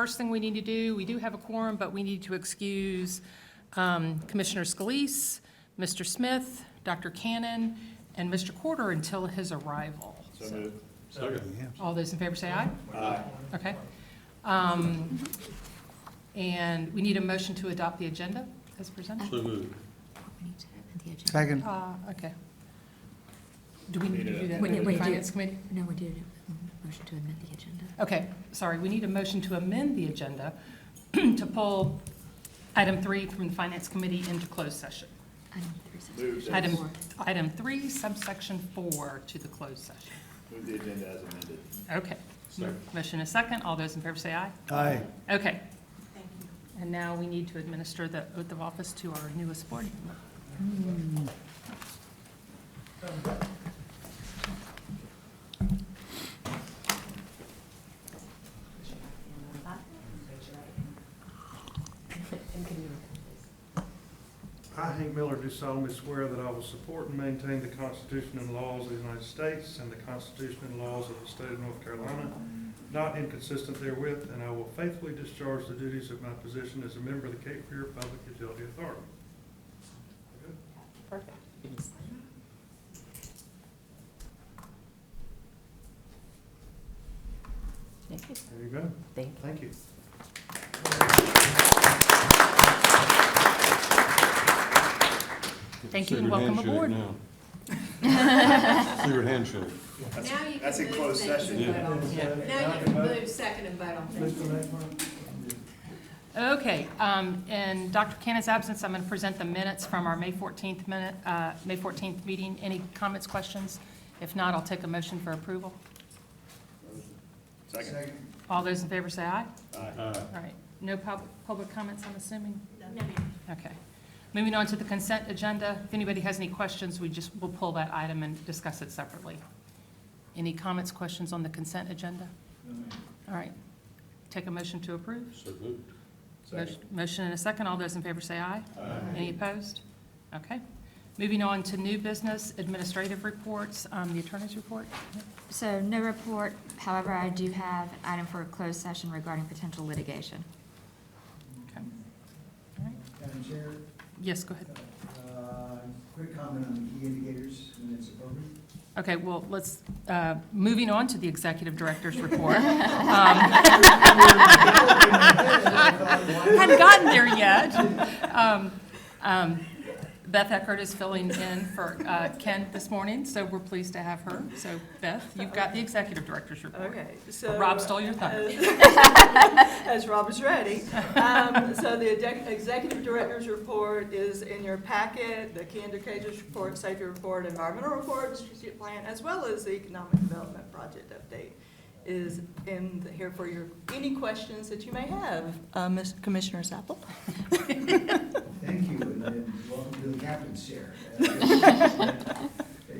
first thing we need to do, we do have a quorum, but we need to excuse Commissioner Scalise, Mr. Smith, Dr. Cannon, and Mr. Corder until his arrival. So moved. Second. All those in favor say aye. Aye. Okay. And we need a motion to adopt the agenda as presented? So moved. We need to amend the agenda. Second. Okay. Do we need to do that We with need the to- Finance Committee? No, we did a motion to amend the agenda. Okay, sorry, we need a motion to amend the agenda to pull item 3 from the Finance Committee into closed session. Move. Item 3, subsection 4 to the closed session. Move the agenda as amended. Okay. Second. Motion is second. All those in favor say aye. Aye. Okay. And now we need to administer the oath of office to our newest board member. I, Hank Miller, do solemnly swear that I will support and maintain the Constitution and laws of the United States and the Constitution and laws of the state of North Carolina, not inconsistent therewith, and I will faithfully discharge the duties of my position as a member of the Cape Fear Public Utility Authority. Perfect. Thank you. There you go. Thank you. Thank you. Thank you and Secret welcome handshake aboard. now. Secret handshake. Now you That's can in move closed second session. and vote on Yeah. things. Now you can move second and vote on things. Mr. Mayford? Okay, in Dr. Cannon's absence, I'm going to present the minutes from our May 14th meeting. Any comments, questions? If not, I'll take a motion for approval. Second. All those in favor say aye. Aye. All right, no public comments, I'm assuming? Okay. Moving on to the consent agenda. If anybody has any questions, we'll pull that item and discuss it separately. Any comments, questions on the consent agenda? All right. Take a motion to approve. So moved. Second. Motion and a second. All those in favor say aye. Any opposed? Okay. Moving on to new business, administrative reports, the attorney's report. So no report, however, I do have an item for a closed session regarding potential litigation. Okay. All right. Madam Chair, Yes, go ahead. quick comment on the key indicators, when it's appropriate. Okay, well, let's, moving on to the executive director's report. Hadn't gotten there yet. Beth Eckert is filling in for Ken this morning, so we're pleased to have her. So Beth, you've got the executive director's report. Okay, so. Rob stole your thunder. As Rob is ready. So the executive director's report is in your packet, the key indicators report, safety report, environmental report, strategic plan, as well as the economic development project update is in here for your, any questions that you may have, Commissioner Zapple. Thank you, and welcome to the captain's chair.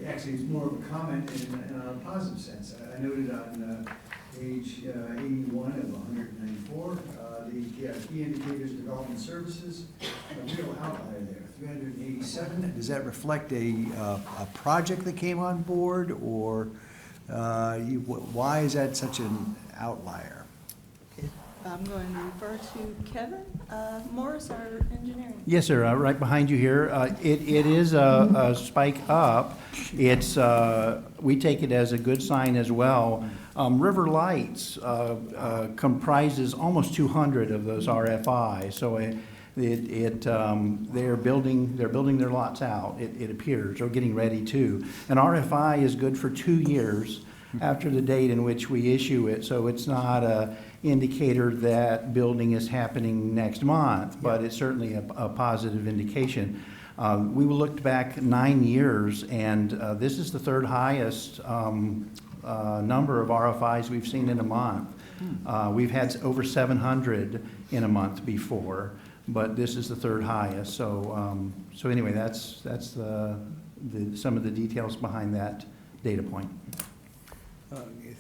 Actually, it's more of a comment in a positive sense. I noted on page 81 of 194, the key indicators development services, a real outlier there, 387. Does that reflect a project that came on board, or why is that such an outlier? I'm going to refer to Kevin Morris, our engineering. Yes, sir, right behind you here. It is a spike up. It's, we take it as a good sign as well. River Lights comprises almost 200 of those RFI, so they're building their lots out, it appears, or getting ready to. An RFI is good for 2 years after the date in which we issue it, so it's not a indicator that building is happening next month, but it's certainly a positive indication. We looked back 9 years, and this is the third highest number of RFIs we've seen in a month. We've had over 700 in a month before, but this is the third highest. So, so anyway, that's some of the details behind that data point.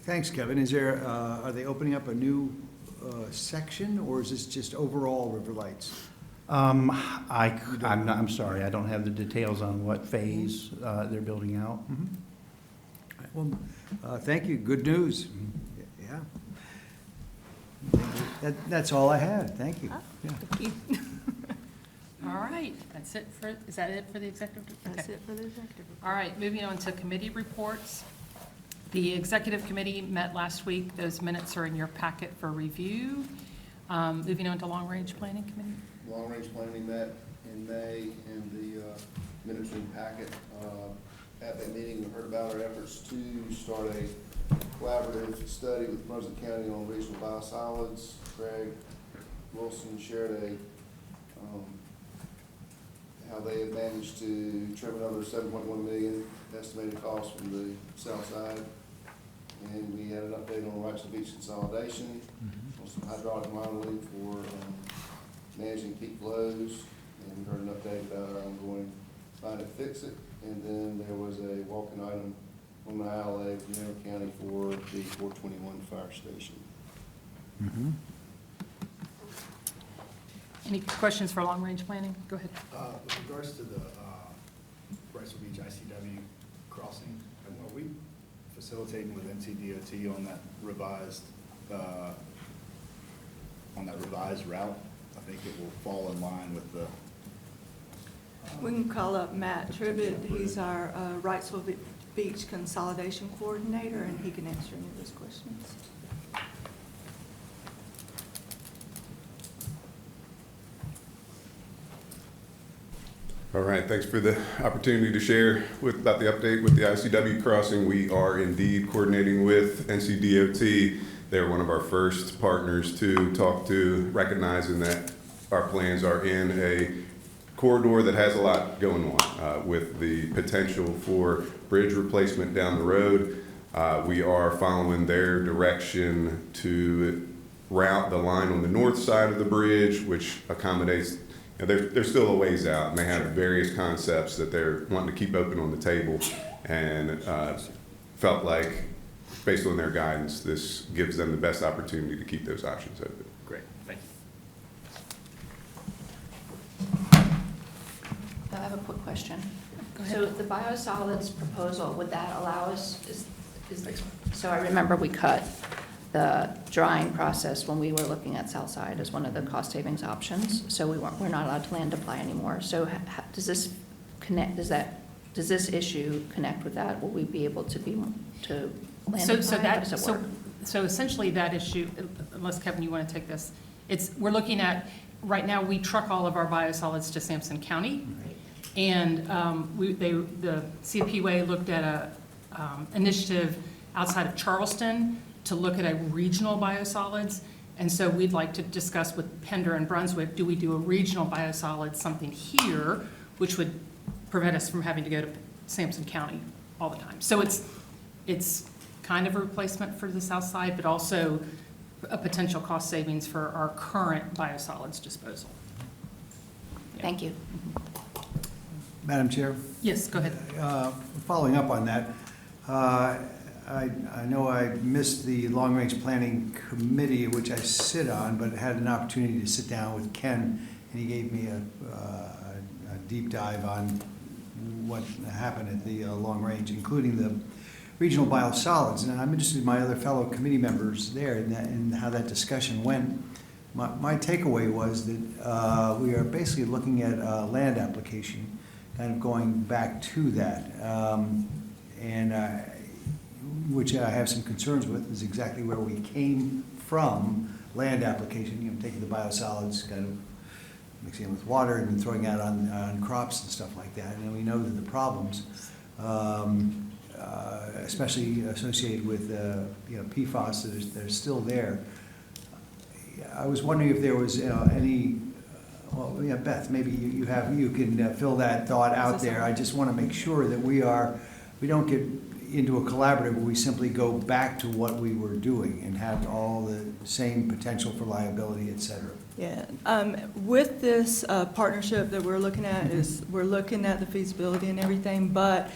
Thanks, Kevin. Is there, are they opening up a new section, or is this just overall River Lights? I'm sorry, I don't have the details on what phase they're building out. Well, thank you. Good news. Yeah. That's all I had, thank you. Yeah. Thank you. All right, that's it for, is that it for the executive? That's Okay. it for the executive. All right, moving on to committee reports. The executive committee met last week. Those minutes are in your packet for review. Moving on to long-range planning committee. Long-range planning met in May, and the minutes in the packet. At that meeting, we heard about our efforts to start a collaborative study with Brunswick County on regional biosolids. Craig Wilson shared how they had managed to trim another 7.1 million estimated cost from the south side. And we had an update on Wrightsville Beach consolidation, on some hydraulic modeling for managing peak flows, and we heard an update about our ongoing Find It, Fix It. And then there was a walk-in item on the ILA from Monroe County for the 421 fire station. Mhm. Any questions for long-range planning? Go ahead. With regards to the Wrightsville Beach ICW crossing, are we facilitating with NCDOT on that revised route? I think it will fall in line with the. We can call up Matt Tribbett. He's our Wrightsville Beach Consolidation Coordinator, and he can answer any of those questions. All right, thanks for the opportunity to share about the update with the ICW crossing. We are indeed coordinating with NCDOT. They're one of our first partners to talk to, recognizing that our plans are in a corridor that has a lot going on with the potential for bridge replacement down the road. We are following their direction to route the line on the north side of the bridge, which accommodates. They're still a ways out, and they have various concepts that they're wanting to keep open on the table, and felt like, based on their guidance, this gives them the best opportunity to keep those options open. Great, thank you. I have a quick question. Go ahead. So the biosolids proposal, would that allow us, so I remember we cut the drying process when we were looking at Southside as one of the cost savings options. So we're not allowed to land apply anymore. So does this connect, does this issue connect with that? Will we be able to land apply? How does it work? So essentially that issue, unless Kevin, you want to take this, we're looking at, right now, we truck all of our biosolids to Sampson County. And the CFPUA looked at a initiative outside of Charleston to look at a regional biosolids. And so we'd like to discuss with Pender and Brunswick, do we do a regional biosolids, something here, which would prevent us from having to go to Sampson County all the time. So it's kind of a replacement for the south side, but also a potential cost savings for our current biosolids disposal. Yeah. Thank you. Madam Chair? Yes, go ahead. Following up on that, I know I missed the Long Range Planning Committee, which I sit on, but had an opportunity to sit down with Ken, and he gave me a deep dive on what happened at the Long Range, including the regional biosolids. And I'm interested in my other fellow committee members there and how that discussion went. My takeaway was that we are basically looking at a land application, kind of going back to that. Which I have some concerns with, is exactly where we came from, land application, taking the biosolids, kind of mixing it with water and then throwing out on crops and stuff like that. And we know that the problems, especially associated with PFAS, that are still there. I was wondering if there was any, Beth, maybe you can fill that thought out there. I just want to make sure that we don't get into a collaborative where we simply go back to what we were doing and have all the same potential for liability, et cetera. Yeah, with this partnership that we're looking at we're looking at the feasibility and everything, but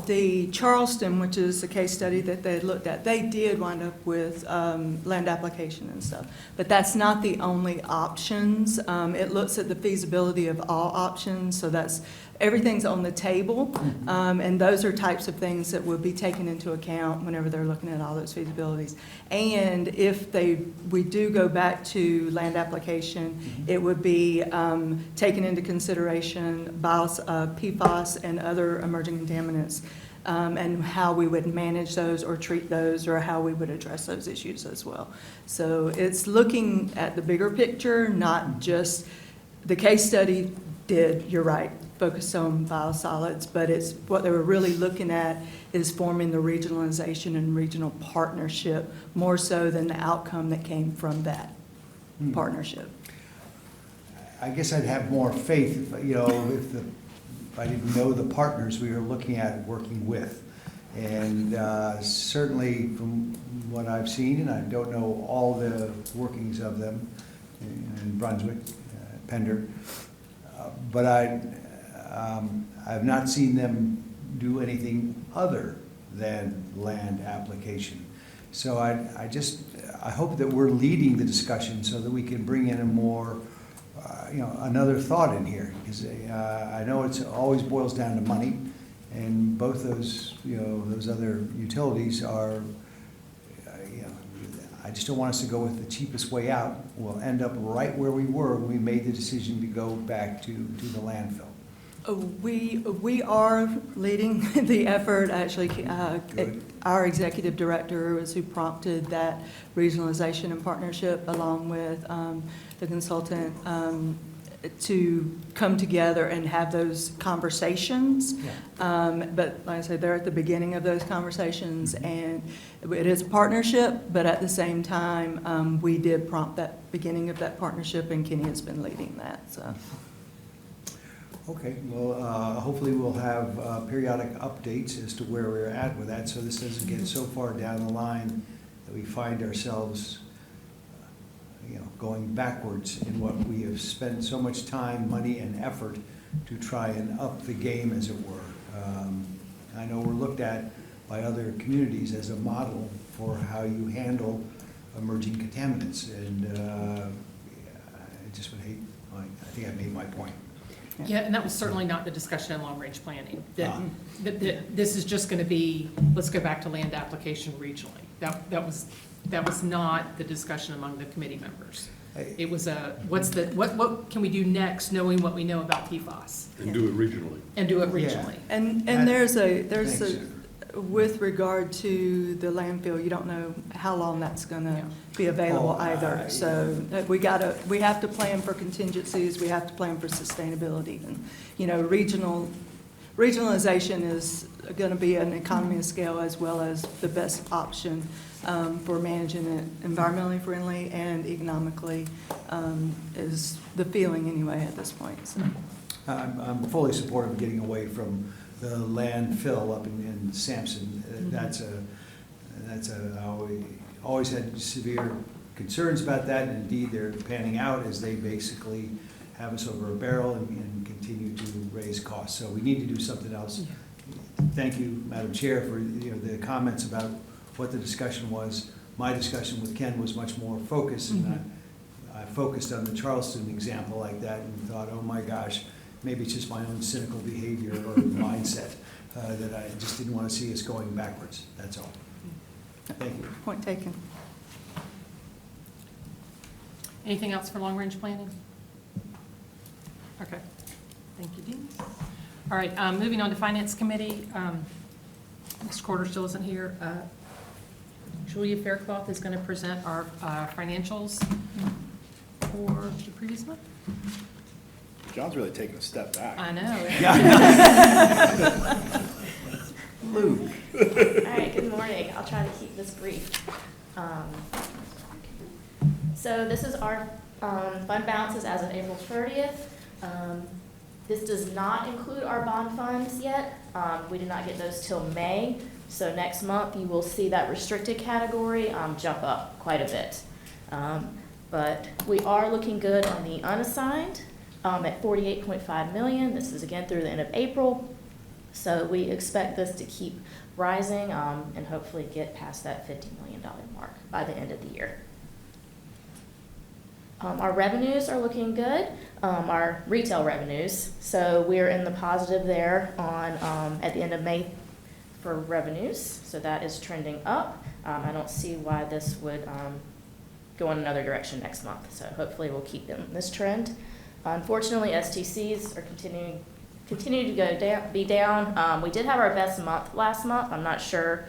the Charleston, which is a case study that they had looked at, they did wind up with land application and stuff. But that's not the only options. It looks at the feasibility of all options, so that's, everything's on the table. And those are types of things that will be taken into account whenever they're looking at all those feasibilities. And if we do go back to land application, it would be taken into consideration PFAS and other emerging contaminants, and how we would manage those or treat those, or how we would address those issues as well. So it's looking at the bigger picture, not just the case study you're right, focus on biosolids, but it's what they were really looking at is forming the regionalization and regional partnership more so than the outcome that came from that partnership. I guess I'd have more faith, if I didn't know the partners we were looking at working with. And certainly from what I've seen, and I don't know all the workings of them in Brunswick, Pender, but I've not seen them do anything other than land application. So I hope that we're leading the discussion so that we can bring in a more, another thought in here. Because I know it always boils down to money, and both those, those other utilities are, I just don't want us to go with the cheapest way out. We'll end up right where we were when we made the decision to go back to the landfill. We are leading the effort, actually. Our executive director is who prompted that regionalization and partnership, along with the consultant, to come together and have those conversations. Yeah. But like I said, they're at the beginning of those conversations, and it is a partnership, but at the same time, we did prompt that beginning of that partnership, and Kenny has been leading that, so. Okay, well, hopefully we'll have periodic updates as to where we're at with that, so this doesn't get so far down the line that we find ourselves, going backwards in what we have spent so much time, money, and effort to try and up the game, as it were. I know we're looked at by other communities as a model for how you handle emerging contaminants, and I just would hate, I think I made my point. Yeah, and that was certainly not the discussion in long-range planning. That this is just going to be, let's go back to land application regionally. That was not the discussion among the committee members. It was what can we do next, knowing what we know about PFAS? And do it regionally. And do it regionally. Yeah. And there's a with regard to the landfill, you don't know how long that's gonna be available either. So we have to plan for contingencies, we have to plan for sustainability. And, regionalization is gonna be an economy of scale as well as the best option for managing it environmentally friendly and economically, is the feeling anyway at this point. So. I'm fully supportive of getting away from the landfill up in Sampson. I always had severe concerns about that, and indeed they're panning out as they basically have us over a barrel and continue to raise costs. So we need to do something else. Yeah. Thank you, Madam Chair, for the comments about what the discussion was. My discussion with Ken was much more focused, and I focused on the Charleston example like that and thought, oh my gosh, maybe it's just my own cynical behavior or mindset that I just didn't want to see us going backwards. That's all. Thank you. Point taken. Anything else for long-range planning? Okay. Thank you, Dean. All right, moving on to Finance Committee. Mr. Corder still isn't here. Julia Faircloth is going to present our financials for the previous month. John's really taking a step back. I know. Luke. All right, good morning. I'll try to keep this brief. So this is our fund balances as of April 30th. This does not include our bond funds yet. We did not get those till May. So next month you will see that restricted category jump up quite a bit. But we are looking good on the unassigned at $48.5 million. This is again through the end of April. So we expect this to keep rising and hopefully get past that $50 million mark by the end of the year. Our revenues are looking good, our retail revenues. So we're in the positive there on at the end of May for revenues. So that is trending up. I don't see why this would go in another direction next month. So hopefully we'll keep in this trend. Unfortunately, STCs are continuing to be down. We did have our best month last month. I'm not sure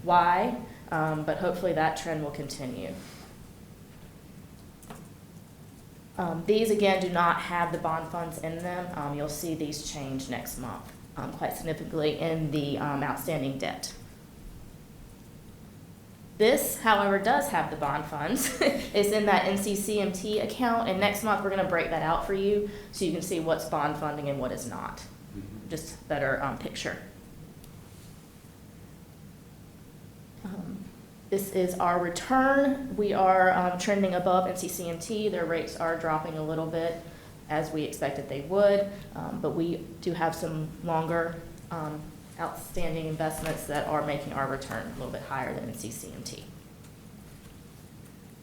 why, but hopefully that trend will continue. These, again, do not have the bond funds in them. You'll see these change next month quite significantly in the outstanding debt. This, however, does have the bond funds. It's in that NCCMT account, and next month we're going to break that out for you so you can see what's bond funding and what is not. Just better picture. This is our return. We are trending above NCCMT. Their rates are dropping a little bit as we expected they would, but we do have some longer outstanding investments that are making our return a little bit higher than NCCMT.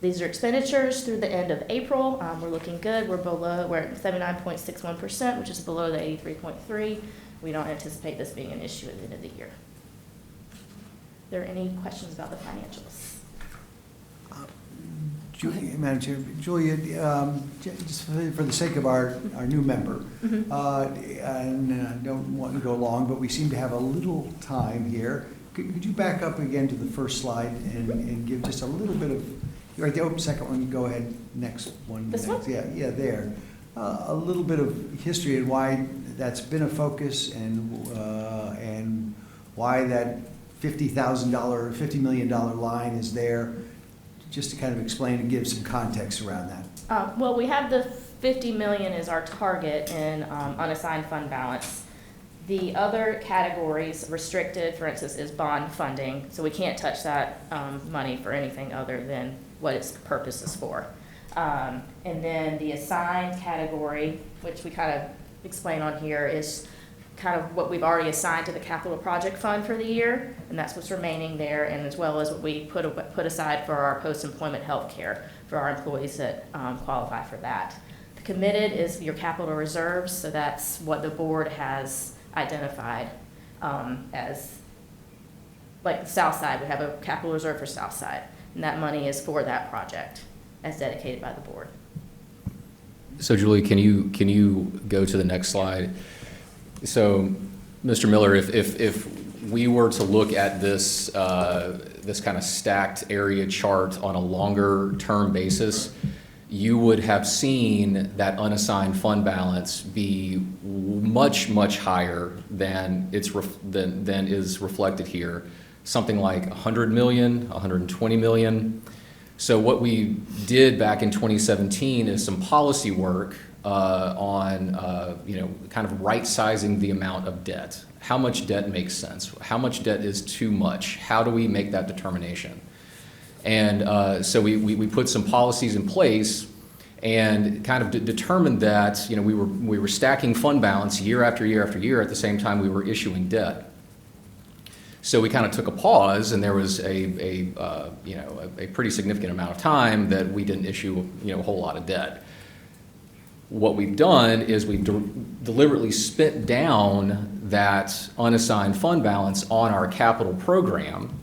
These are expenditures through the end of April. We're looking good. We're at 79.61%, which is below the 83.3. We don't anticipate this being an issue at the end of the year. Are there any questions about the financials? Madam Chair, Julia, just for the sake of our new member, and I don't want to go long, but we seem to have a little time here. Could you back up again to the first slide and give just a little bit of, right there, second one, go ahead, next one. This one? Yeah, there. A little bit of history and why that's been a focus and why that $50 million line is there, just to kind of explain and give some context around that. Well, we have the $50 million is our target in unassigned fund balance. The other categories restricted, for instance, is bond funding. So we can't touch that money for anything other than what its purpose is for. And then the assigned category, which we kind of explain on here, is kind of what we've already assigned to the capital project fund for the year, and that's what's remaining there, and as well as what we put aside for our post-employment health care for our employees that qualify for that. The committed is your capital reserves, so that's what the board has identified as, like the South Side, we have a capital reserve for South Side, and that money is for that project as dedicated by the board. So Julie, can you go to the next slide? So, Mr. Miller, if we were to look at this this kind of stacked area chart on a longer term basis, you would have seen that unassigned fund balance be much higher than than is reflected here. Something like 100 million, 120 million. So what we did back in 2017 is some policy work on kind of right-sizing the amount of debt. How much debt makes sense? How much debt is too much? How do we make that determination? And so we put some policies in place and kind of determined that we were stacking fund balance year after year after year at the same time we were issuing debt. So we kind of took a pause, and there was a pretty significant amount of time that we didn't issue a whole lot of debt. What we've done is we've deliberately spent down that unassigned fund balance on our capital program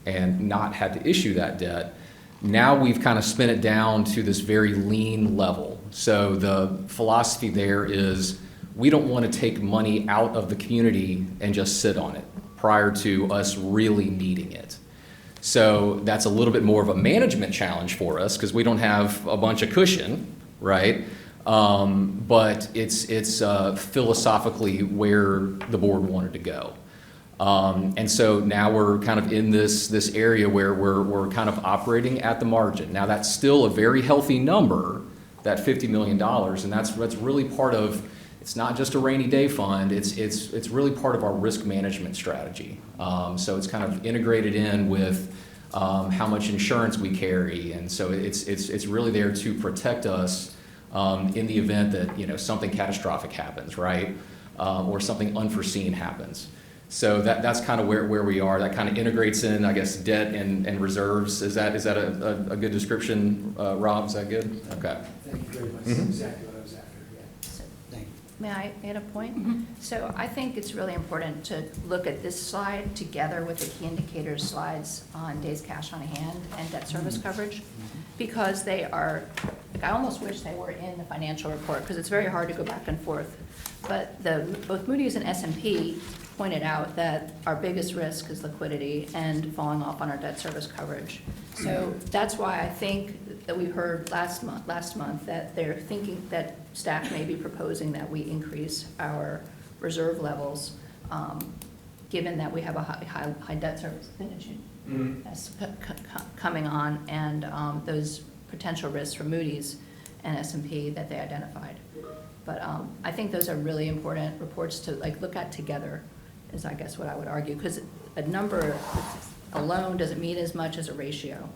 and not had to issue that debt. Now we've kind of spent it down to this very lean level. So the philosophy there is we don't want to take money out of the community and just sit on it prior to us really needing it. So that's a little bit more of a management challenge for us because we don't have a bunch of cushion, right? But it's philosophically where the board wanted to go. And so now we're kind of in this area where we're kind of operating at the margin. Now that's still a very healthy number, that $50 million, and that's really part of, it's not just a rainy day fund, it's really part of our risk management strategy. So it's kind of integrated in with how much insurance we carry, and so it's really there to protect us in the event that something catastrophic happens, right? or something unforeseen happens. So that's kind of where we are. That kind of integrates in, I guess, debt and reserves. Is that a good description, Rob? Is that good? Okay. Thank you very much. Mhm. That's exactly what I was after, yeah. Thank you. May I add a point? So I think it's really important to look at this slide together with the key indicators slides on days cash on hand and debt service coverage, because they are, like, I almost wish they were in the financial report, because it's very hard to go back and forth. But both Moody's and S&P pointed out that our biggest risk is liquidity and falling off on our debt service coverage. So that's why I think that we heard last month that they're thinking that staff may be proposing that we increase our reserve levels, given that we have a high debt service vintage that's coming on, and those potential risks for Moody's and S&P that they identified. But I think those are really important reports to look at together, is I guess what I would argue, because a number alone doesn't mean as much as a ratio.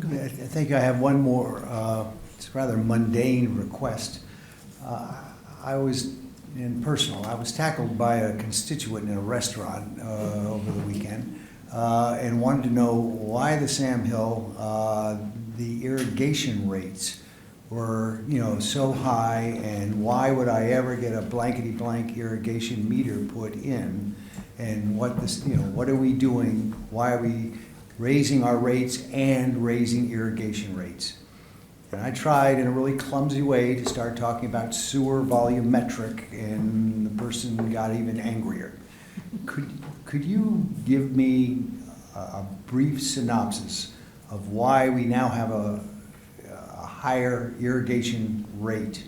I think I have one more, it's a rather mundane request. I was I was tackled by a constituent in a restaurant over the weekend and wanted to know why the Sam Hill, the irrigation rates were, so high, and why would I ever get a blankety-blank irrigation meter put in? And what are we doing? Why are we raising our rates and raising irrigation rates? And I tried in a really clumsy way to start talking about sewer volumetric, and the person got even angrier. Could you give me a brief synopsis of why we now have a higher irrigation rate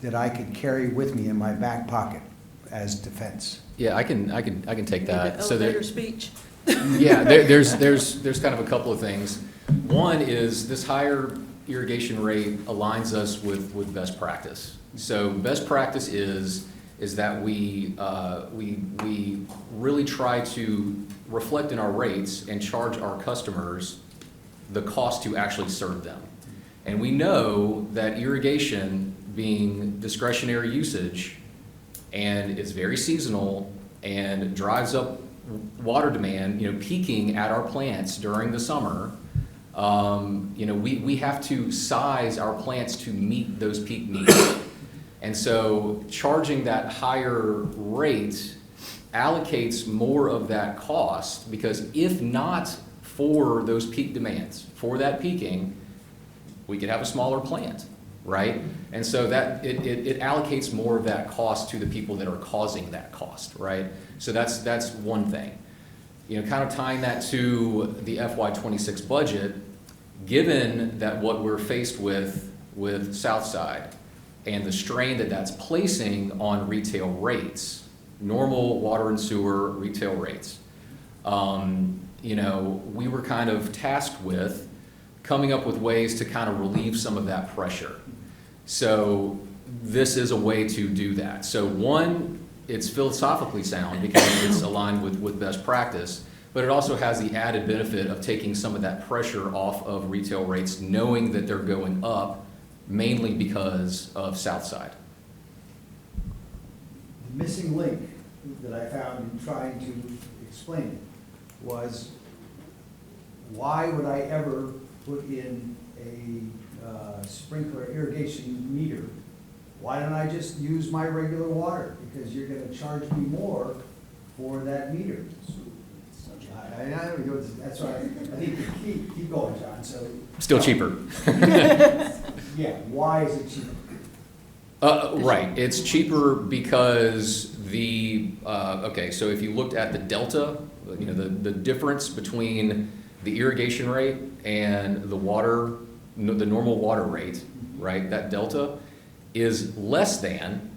that I could carry with me in my back pocket as defense? Yeah, I can take that. So Elevator speech. yeah, there's kind of a couple of things. One is this higher irrigation rate aligns us with best practice. So best practice is that we really try to reflect in our rates and charge our customers the cost to actually serve them. And we know that irrigation, being discretionary usage, and is very seasonal and drives up water demand, peaking at our plants during the summer, we have to size our plants to meet those peak needs. And so charging that higher rate allocates more of that cost, because if not for those peak demands, for that peaking, we could have a smaller plant, right? And so that it allocates more of that cost to the people that are causing that cost, right? So that's one thing. Kind of tying that to the FY26 budget, given that what we're faced with Southside and the strain that that's placing on retail rates, normal water and sewer retail rates, we were kind of tasked with coming up with ways to kind of relieve some of that pressure. So this is a way to do that. So one, it's philosophically sound because it's aligned with best practice, but it also has the added benefit of taking some of that pressure off of retail rates, knowing that they're going up mainly because of Southside. The missing link that I found in trying to explain it was, why would I ever put in a sprinkler irrigation meter? Why don't I just use my regular water? Because you're gonna charge me more for that meter. I don't know, that's why I think keep going, John, so. Still cheaper. Yeah, why is it cheaper? Right, it's cheaper because so if you looked at the delta, the difference between the irrigation rate and the normal water rate, right, that delta is less than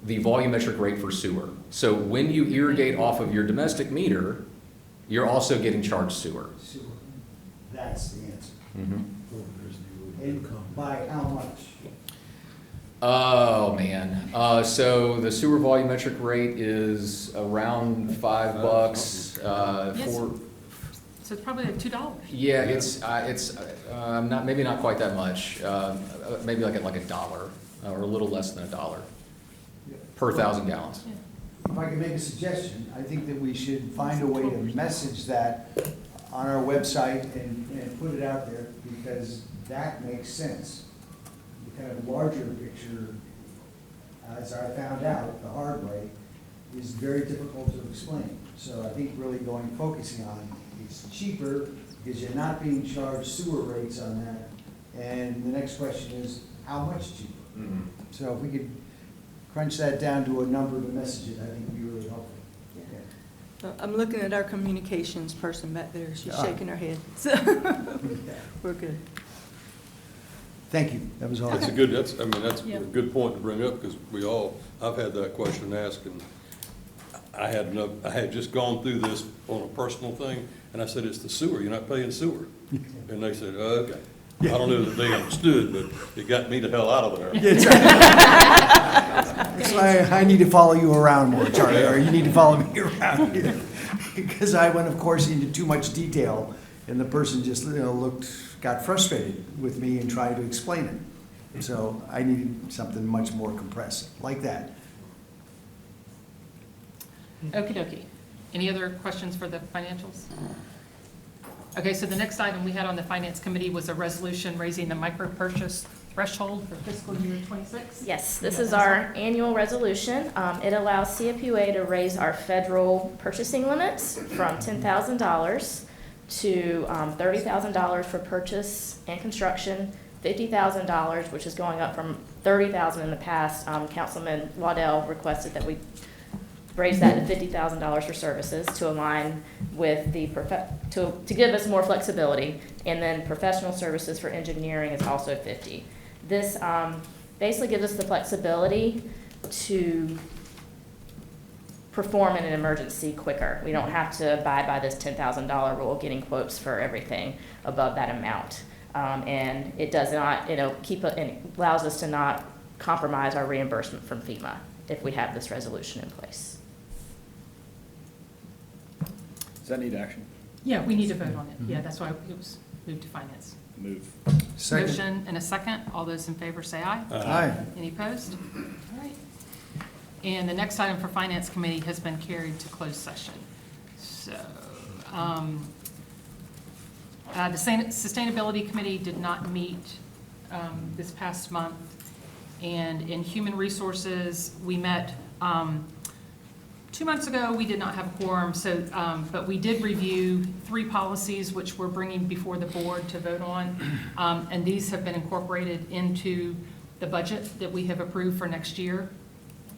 the volumetric rate for sewer. So when you irrigate off of your domestic meter, you're also getting charged sewer. Sewer. That's the answer. Mm-hmm. And by how much? Oh, man. So the sewer volumetric rate is around $5. Yes. So it's probably like $2. Yeah, it's not, maybe not quite that much, maybe like a dollar, or a little less than $1 per 1,000 gallons. If I could make a suggestion, I think that we should find a way to message that on our website and put it out there, because that makes sense. The kind of larger picture, as I found out the hard way, is very difficult to explain. So I think really focusing on it's cheaper because you're not being charged sewer rates on that. And the next question is, how much cheaper? Mhm. So if we could crunch that down to a number to message it, I think would be really helpful. I'm looking at our communications person back there. She's shaking her head. So we're good. Thank you. That was all. That's Yeah. a good point to bring up, because I've had that question asked, and I had just gone through this on a personal thing, and I said, it's the sewer, you're not paying sewer. And they said, okay. I don't know that they understood, but it got me the hell out of there. That's why I need to follow you around more, Charlie, or you need to follow me around here. Because I went, of course, into too much detail, and the person just, got frustrated with me and tried to explain it. So I needed something much more compressed, like that. Okie dokie. Any other questions for the financials? Okay, so the next item we had on the Finance Committee was a resolution raising the micro-purchase threshold for fiscal year '26. Yes, this is our annual resolution. It allows CFPUA to raise our federal purchasing limits from $10,000 to $30,000 for purchase and construction, $50,000, which is going up from $30,000 in the past. Councilman Waddell requested that we raise that to $50,000 for services to align with to give us more flexibility. And then professional services for engineering is also $50,000. This basically gives us the flexibility to perform in an emergency quicker. We don't have to abide by this $10,000 rule, getting quotes for everything above that amount. And it does not, it allows us to not compromise our reimbursement from FEMA if we have this resolution in place. Does that need action? Yeah, we need to vote on it. Yeah, that's why it was moved to Finance. Move. Second. Motion and a second. All those in favor say aye. Aye. Any opposed? All right. And the next item for Finance Committee has been carried to closed session. So, the Sustainability Committee did not meet this past month. And in Human Resources, we met 2 months ago. We did not have a quorum, so, but we did review 3 policies which we're bringing before the board to vote on. And these have been incorporated into the budget that we have approved for next year.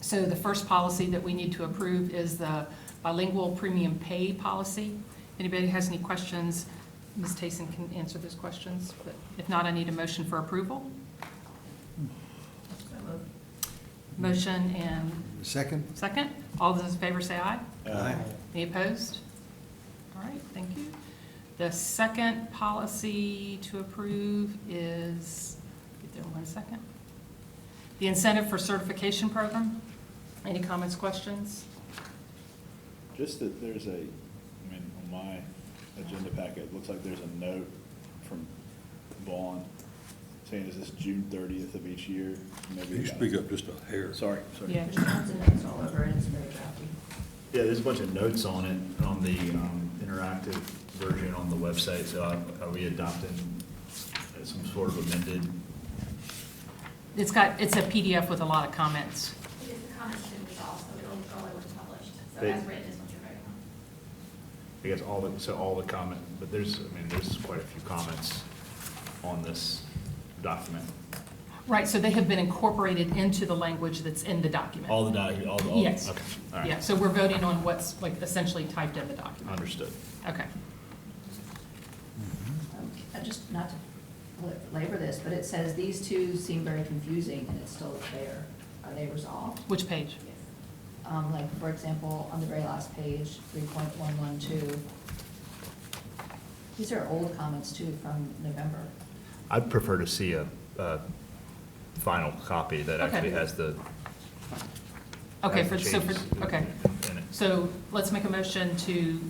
So the first policy that we need to approve is the bilingual premium pay policy. If anybody has any questions, Ms. Tayson can answer those questions, but if not, I need a motion for approval. Motion and Second? second. All those in favor say aye. Aye. Any opposed? All right, thank you. The second policy to approve is, get there 1 second. The incentive for certification program. Any comments, questions? Just that there's on my agenda packet, it looks like there's a note from Vaughn saying, is this June 30th of each year? Maybe You speak up just a hair. Sorry. Yeah. Yeah, there's a bunch of notes on it, on the interactive version on the website, so are we adopting some sort of amended? It's a PDF with a lot of comments. Because the comments should be also, it'll only was published, so They- as written is what you're voting on. I guess all the comment, but there's quite a few comments on this document. Right, so they have been incorporated into the language that's in the document. All the. Yes. Okay, all right. Yeah, so we're voting on what's like essentially typed in the document. Understood. Okay. Just not to labor this, but it says these two seem very confusing and it's still there. Are they resolved? Which page? Like, for example, on the very last page, 3.112. These are old comments too from November. I'd prefer to see a final copy that Okay. actually has the. Okay, has the changes okay. in it. So let's make a motion to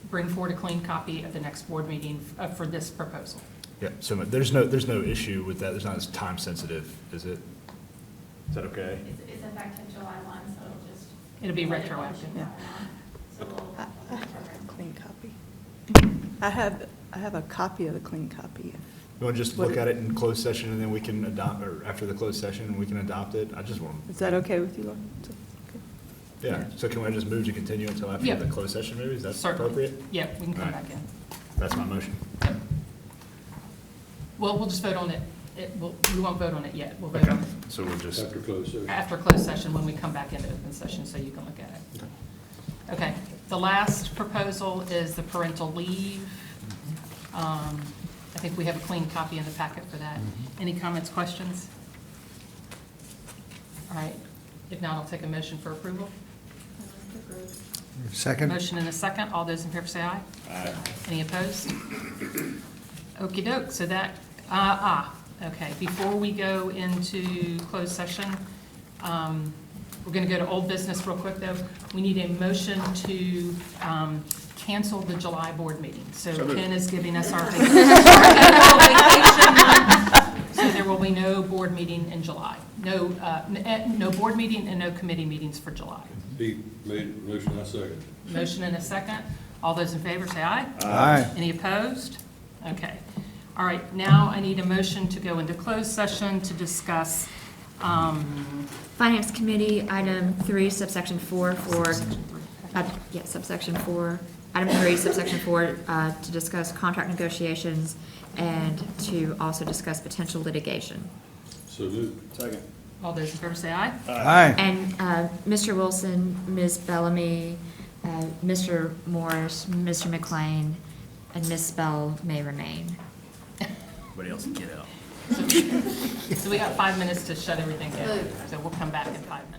bring forward a clean copy at the next board meeting for this proposal. Yeah, so there's no issue with that, there's not as time sensitive, is it? Is that okay? It's effective July 1, so it'll just. It'll be retroactive. Yeah. So we'll. Clean copy. I have a copy of the clean copy. You want to just look at it in closed session and then we can adopt, or after the closed session, we can adopt it? I just want. Is that okay with you, Laura? Yeah, so can we just move to continue until after Yeah. the closed session maybe? Is that Certainly. appropriate? Yeah, we can come All right. back in. That's my motion. Yep. Well, we'll just vote on it. We won't vote on it yet. We'll vote on it So we'll just. After closed session. after closed session when we come back into open session, so you can look at it. Okay, the last proposal is the parental leave. I think we have a clean copy in the packet for that. Any comments, questions? All right, if not, I'll take a motion for approval. Second? Motion and a second. All those in favor say aye. Aye. Any opposed? Okey doke, so that, okay, before we go into closed session, we're gonna go to old business real quick, though. We need a motion to cancel the July board meeting. So Ken is giving us our vacation month, so there will be no board meeting in July. No board meeting and no committee meetings for July. Pete made a motion, I second. Motion and a second. All those in favor say aye. Aye. Any opposed? Okay. All right, now I need a motion to go into closed session to discuss, Finance Committee, item 3, subsection 4 subsection 4, item 3, subsection 4, to discuss contract negotiations and to also discuss potential litigation. So moved. Second. all those in favor say aye. Aye. And Mr. Wilson, Ms. Bellamy, Mr. Morris, Mr. McLean, and Ms. Bell may remain. Everybody else can get out. So we got 5 minutes to shut everything down, so we'll come back in 5 minutes.